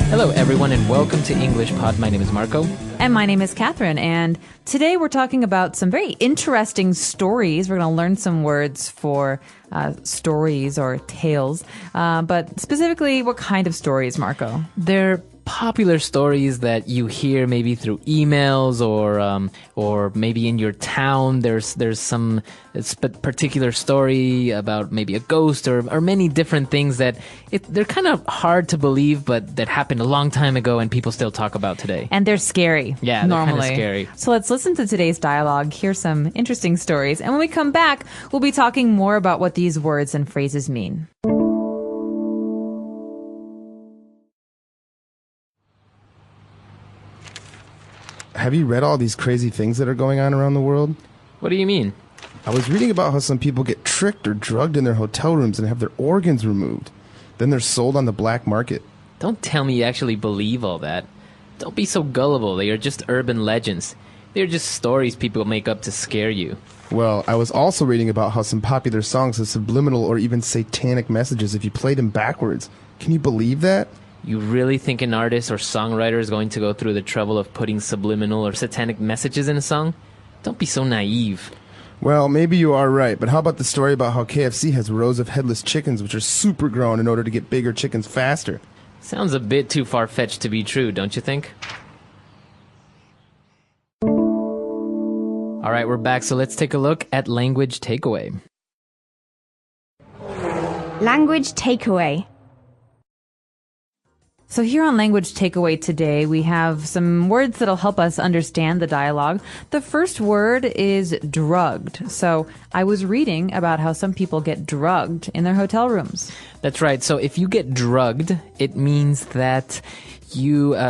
Hello, everyone, and welcome to English Pod. My name is Marco. And my name is Catherine, and today we're talking about some very interesting stories. We're going to learn some words for stories or tales, but specifically, what kind of stories, Marco? They're popular stories that you hear maybe through emails or maybe in your town. There's some particular story about maybe a ghost or many different things that they're kind of hard to believe, but that happened a long time ago and people still talk about today. And they're scary. Yeah, they're normally. kind of scary. So let's listen to today's dialogue, hear some interesting stories, and when we come back, we'll be talking more about what these words and phrases mean. Have you read all these crazy things that are going on around the world? What do you mean? I was reading about how some people get tricked or drugged in their hotel rooms and have their organs removed. Then they're sold on the black market. Don't tell me you actually believe all that. Don't be so gullible. They are just urban legends. They're just stories people make up to scare you. Well, I was also reading about how some popular songs have subliminal or even satanic messages if you play them backwards. Can you believe that? You really think an artist or songwriter is going to go through the trouble of putting subliminal or satanic messages in a song? Don't be so naive. Well, maybe you are right, but how about the story about how KFC has rows of headless chickens which are super grown in order to get bigger chickens faster? Sounds a bit too far-fetched to be true, don't you think? All right, we're back, so let's take a look at language takeaway. Language takeaway. So here on Language Takeaway today, we have some words that'll help us understand the dialogue. The first word is drugged. So I was reading about how some people get drugged in their hotel rooms. That's right. So if you get drugged, it means that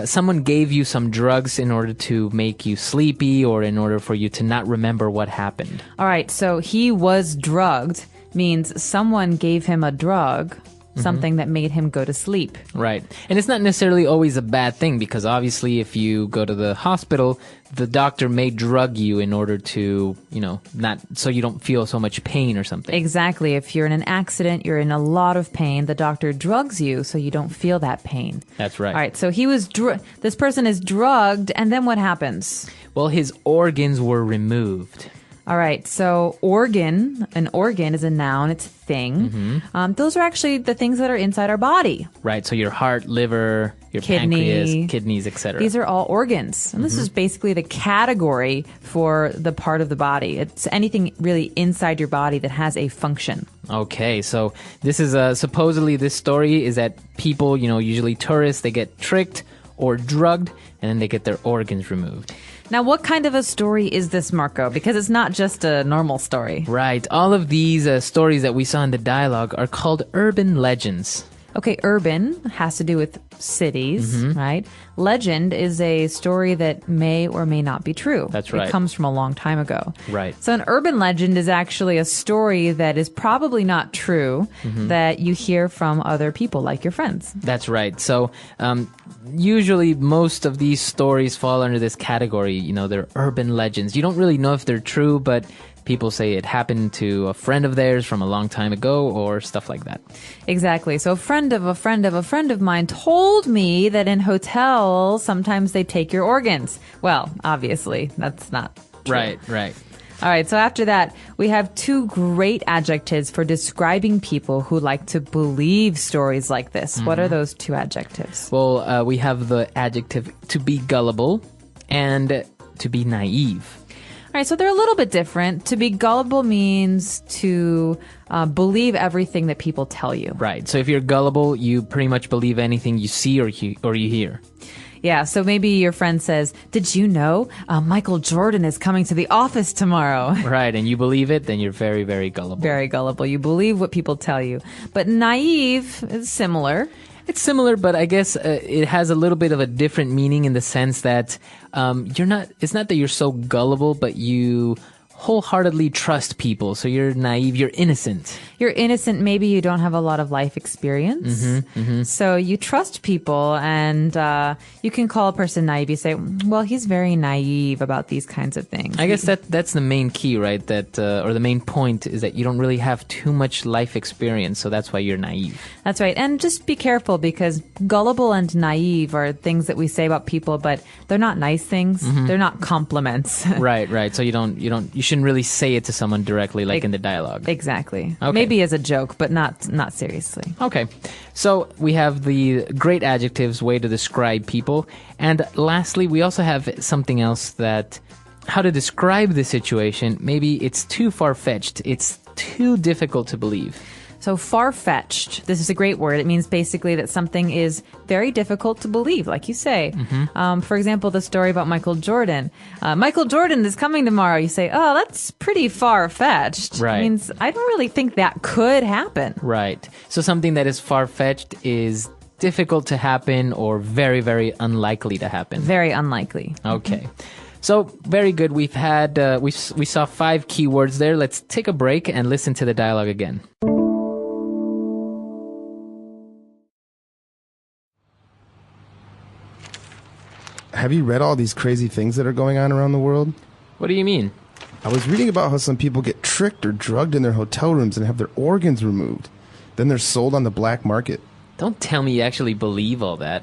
someone gave you some drugs in order to make you sleepy or in order for you to not remember what happened. All right. So he was drugged means someone gave him a drug. Something that made him go to sleep. Right. And it's not necessarily always a bad thing because obviously if you go to the hospital, the doctor may drug you in order to, not so you don't feel so much pain or something. Exactly. If you're in an accident, you're in a lot of pain, the doctor drugs you so you don't feel that pain. That's right. All right. So he was this person is drugged, and then what happens? Well, his organs were removed. All right, so an organ is a noun, it's a thing. Those are actually the things that are inside our body. Right, so your heart, liver, your pancreas, kidneys, etc. These are all organs. And this is basically the category for the part of the body. It's anything really inside your body that has a function. Okay, so this is supposedly this story is that people, usually tourists, they get tricked or drugged and then they get their organs removed. Now, what kind of a story is this, Marco? Because it's not just a normal story. Right. All of these stories that we saw in the dialogue are called urban legends. Okay, urban has to do with cities, right? Legend is a story that may or may not be true. That's right. It comes from a long time ago. Right. So an urban legend is actually a story that is probably not true that you hear from other people, like your friends. That's right. So usually most of these stories fall under this category. They're urban legends. You don't really know if they're true, but people say it happened to a friend of theirs from a long time ago or stuff like that. Exactly. So a friend of a friend of a friend of mine told me that in hotels, sometimes they take your organs. Well, obviously, that's not true. Right. All right. So after that, we have two great adjectives for describing people who like to believe stories like this. What are those two adjectives? Well, we have the adjective to be gullible and to be naive. All right, so they're a little bit different. To be gullible means to believe everything that people tell you. Right. So if you're gullible, you pretty much believe anything you see or you hear. Yeah, so maybe your friend says, "Did you know Michael Jordan is coming to the office tomorrow?" Right, and you believe it, then you're very, very gullible. Very gullible. You believe what people tell you. But naive is similar. It's similar, but I guess it has a little bit of a different meaning in the sense that it's not that you're so gullible, but you wholeheartedly trust people. So you're naive, you're innocent. You're innocent. Maybe you don't have a lot of life experience. So you trust people, and you can call a person naive. You say, well, he's very naive about these kinds of things. I guess that's the main key, right? That or the main point is that you don't really have too much life experience, so that's why you're naive. That's right. And just be careful, because gullible and naive are things that we say about people, but they're not nice things. They're not compliments. Right. So you shouldn't really say it to someone directly, like in the dialogue. Exactly. Okay. Maybe as a joke, but not seriously. Okay. So we have the great adjectives, way to describe people. And lastly, we also have something else that how to describe the situation. Maybe it's too far-fetched. It's too difficult to believe. So far-fetched, this is a great word. It means basically that something is very difficult to believe, like you say. For example, the story about Michael Jordan. Michael Jordan is coming tomorrow. You say, oh, that's pretty far-fetched. Right. It means I don't really think that could happen. Right. So something that is far-fetched is difficult to happen or very, very unlikely to happen. Very unlikely. Okay. So very good. We've had we saw 5 keywords there. Let's take a break and listen to the dialogue again. Have you read all these crazy things that are going on around the world? What do you mean? I was reading about how some people get tricked or drugged in their hotel rooms and have their organs removed. Then they're sold on the black market. Don't tell me you actually believe all that.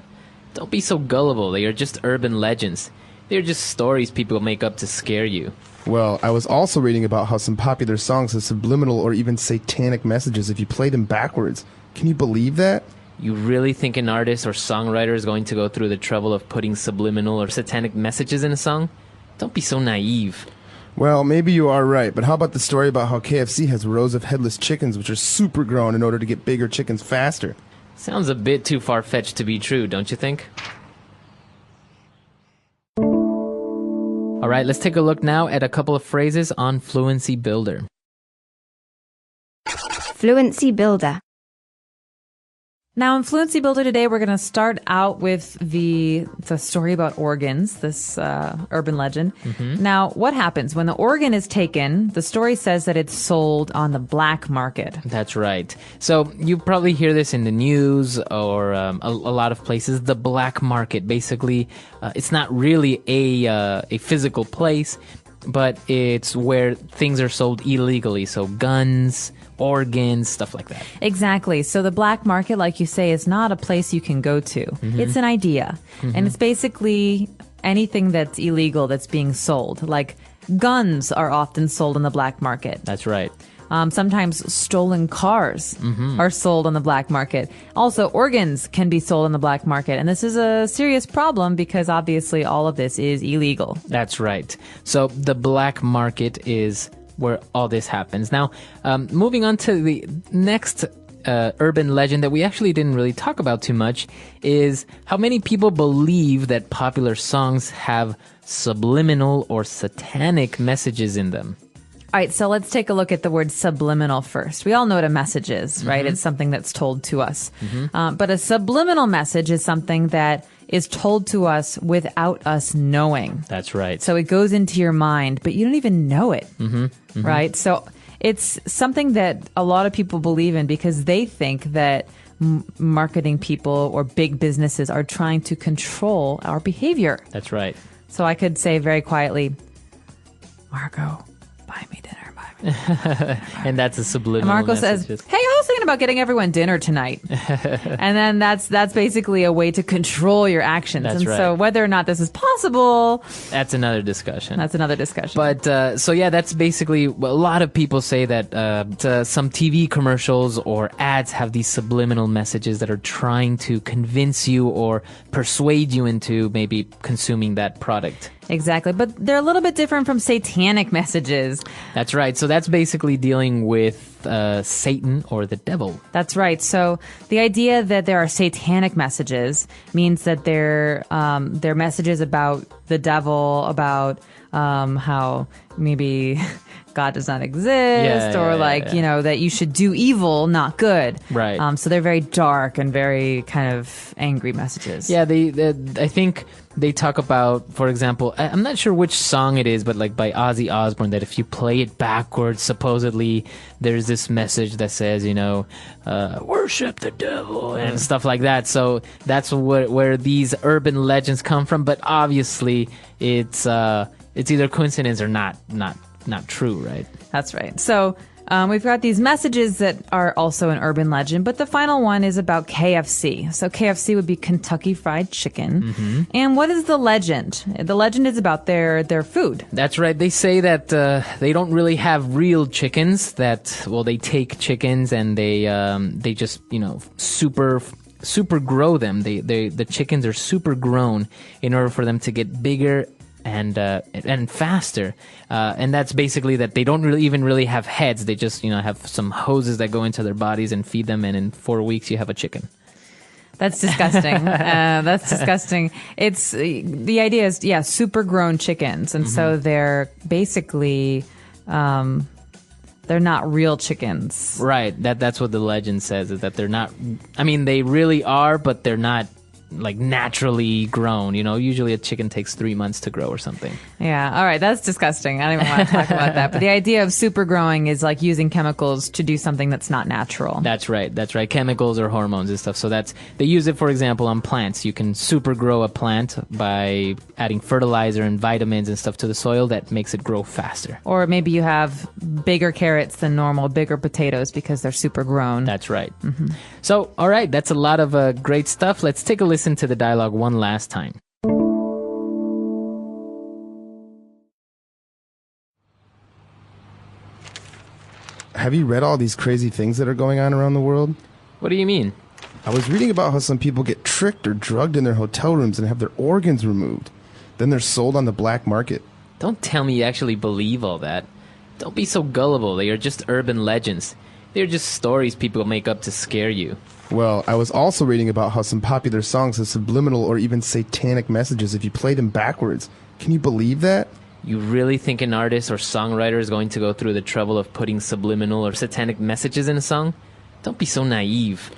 Don't be so gullible. They are just urban legends. They're just stories people make up to scare you. Well, I was also reading about how some popular songs have subliminal or even satanic messages if you play them backwards. Can you believe that? You really think an artist or songwriter is going to go through the trouble of putting subliminal or satanic messages in a song? Don't be so naive. Well, maybe you are right, but how about the story about how KFC has rows of headless chickens which are super grown in order to get bigger chickens faster? Sounds a bit too far-fetched to be true, don't you think? All right, let's take a look now at a couple of phrases on Fluency Builder. Fluency Builder. Now, in Fluency Builder today, we're going to start out with the story about organs, this urban legend. Now, what happens when the organ is taken? The story says that it's sold on the black market. That's right. So you probably hear this in the news or a lot of places. The black market, basically, it's not really a physical place, but it's where things are sold illegally. So guns, organs, stuff like that. Exactly. So the black market, like you say, is not a place you can go to. It's an idea. And it's basically anything that's illegal that's being sold. Like guns are often sold on the black market. That's right. Sometimes stolen cars are sold on the black market. Also, organs can be sold on the black market. And this is a serious problem because obviously all of this is illegal. That's right. So the black market is where all this happens. Now, moving on to the next urban legend that we actually didn't really talk about too much is how many people believe that popular songs have subliminal or satanic messages in them. All right, so let's take a look at the word subliminal first. We all know what a message is, right? It's something that's told to us. But a subliminal message is something that is told to us without us knowing. That's right. So it goes into your mind, but you don't even know it, right? So it's something that a lot of people believe in because they think that marketing people or big businesses are trying to control our behavior. That's right. So I could say very quietly, Marco, buy me dinner. And that's a subliminal And Marco message. says, hey, I was thinking about getting everyone dinner tonight. And then that's basically a way to control your actions. That's and right. so whether or not this is possible, That's another discussion. that's another discussion. But so yeah, that's basically a lot of people say that some TV commercials or ads have these subliminal messages that are trying to convince you or persuade you into maybe consuming that product. Exactly. But they're a little bit different from satanic messages. That's right. So that's basically dealing with Satan or the devil. That's right. So the idea that there are satanic messages means that they're messages about the devil, about how maybe God does not exist, Yeah, or yeah, like, yeah. you know, that you should do evil, not good. Right. So they're very dark and very kind of angry messages. Yeah, I think they talk about, for example, I'm not sure which song it is, but like by Ozzy Osbourne, that if you play it backwards, supposedly there's this message that says, you know, worship the devil and stuff like that. So that's where these urban legends come from. But obviously, it's either coincidence or not true, right? That's right. So we've got these messages that are also an urban legend, but the final one is about KFC. So KFC would be Kentucky Fried Chicken. Mm-hmm. And what is the legend? The legend is about their food. That's right. They say that they don't really have real chickens. They take chickens and they just, you know, super grow them. The chickens are super grown in order for them to get bigger and faster, and that's basically that they don't really have heads. They just, you know, have some hoses that go into their bodies and feed them, and in 4 weeks you have a chicken. That's disgusting. That's disgusting. It's the idea is, yeah, super grown chickens, and so they're basically they're not real chickens. Right. That's what the legend says, is that they're not. I mean, they really are, but they're not like naturally grown. You know, usually a chicken takes 3 months to grow or something. Yeah. All right. That's disgusting. I don't even want to talk about that. But the idea of super growing is like using chemicals to do something that's not natural. That's right. Chemicals or hormones and stuff. So they use it, for example, on plants. You can super grow a plant by adding fertilizer and vitamins and stuff to the soil that makes it grow faster. Or maybe you have bigger carrots than normal, bigger potatoes because they're super grown. That's right. So, all right, that's a lot of great stuff. Let's take a listen to the dialogue one last time. Have you read all these crazy things that are going on around the world? What do you mean? I was reading about how some people get tricked or drugged in their hotel rooms and have their organs removed. Then they're sold on the black market. Don't tell me you actually believe all that. Don't be so gullible. They are just urban legends. They're just stories people make up to scare you. Well, I was also reading about how some popular songs have subliminal or even satanic messages if you play them backwards. Can you believe that? You really think an artist or songwriter is going to go through the trouble of putting subliminal or satanic messages in a song? Don't be so naive.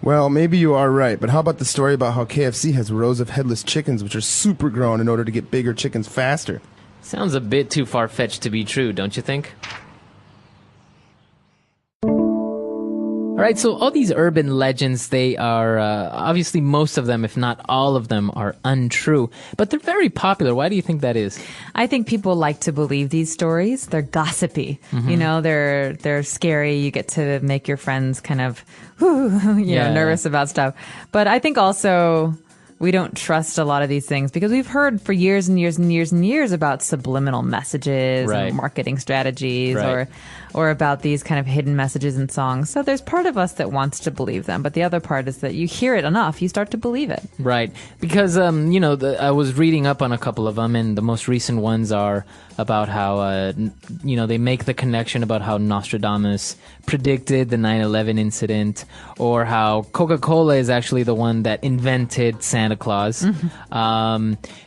Well, maybe you are right, but how about the story about how KFC has rows of headless chickens which are super grown in order to get bigger chickens faster? Sounds a bit too far-fetched to be true, don't you think? All right, so all these urban legends, they are, obviously most of them, if not all of them, are untrue. But they're very popular. Why do you think that is? I think people like to believe these stories. They're gossipy. You know, they're scary. You get to make your friends kind of, nervous about stuff. But I think also we don't trust a lot of these things because we've heard for years and years and years and years about subliminal messages Right. and marketing strategies Right. or about these kind of hidden messages in songs. So there's part of us that wants to believe them, but the other part is that you hear it enough, you start to believe it. Right, because I was reading up on a couple of them, and the most recent ones are about how they make the connection about how Nostradamus predicted the 9/11 incident, or how Coca-Cola is actually the one that invented Santa Claus,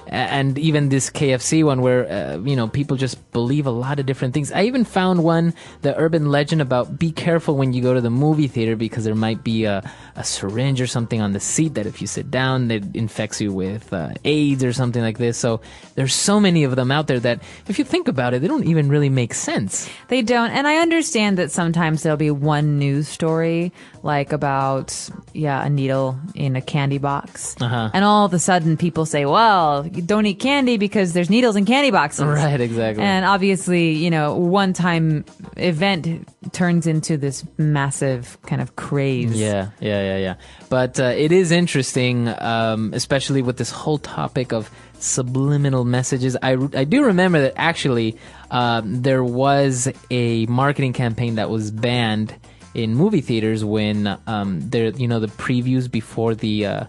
and even this KFC one where people just believe a lot of different things. I even found one, the urban legend about be careful when you go to the movie theater because there might be a syringe or something on the seat that if you sit down, it infects you with AIDS or something like this. So there's so many of them out there that if you think about it, they don't even really make sense. They don't. And I understand that sometimes there'll be one news story like about, a needle in a candy box. And all of a sudden people say, well, you don't eat candy because there's needles in candy boxes. Right, exactly. And obviously, one time event turns into this massive kind of craze. Yeah. But it is interesting, especially with this whole topic of subliminal messages. I do remember that actually there was a marketing campaign that was banned in movie theaters when the previews before the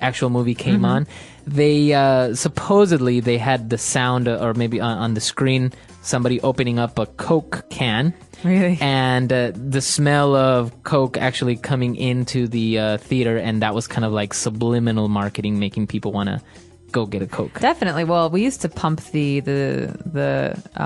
actual movie came on. They supposedly they had the sound or maybe on the screen somebody opening up a Coke can. Really? And the smell of Coke actually coming into the theater, and that was kind of like subliminal marketing, making people want to go get a Coke. Definitely. Well, we used to pump the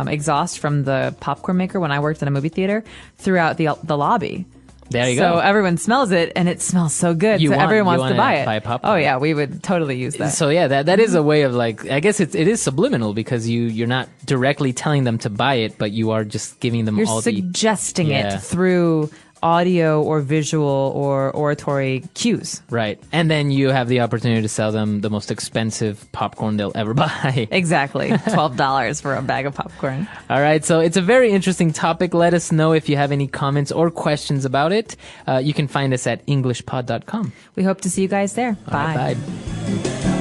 exhaust from the popcorn maker when I worked in a movie theater throughout the lobby. There you So go. everyone smells it, and it smells so good. So everyone wants to buy it. Buy popcorn. Oh yeah, we would totally use that. So yeah, that is a way of like, I guess it is subliminal because you're not directly telling them to buy it, but you are just giving them You're all suggesting Yeah. it through audio or visual or oratory cues. right. And then you have the opportunity to sell them the most expensive popcorn they'll ever buy. Exactly. $12 for a bag of popcorn. All right, so it's a very interesting topic. Let us know if you have any comments or questions about it. You can find us at englishpod.com. We hope to see you guys there. All right, Bye. bye.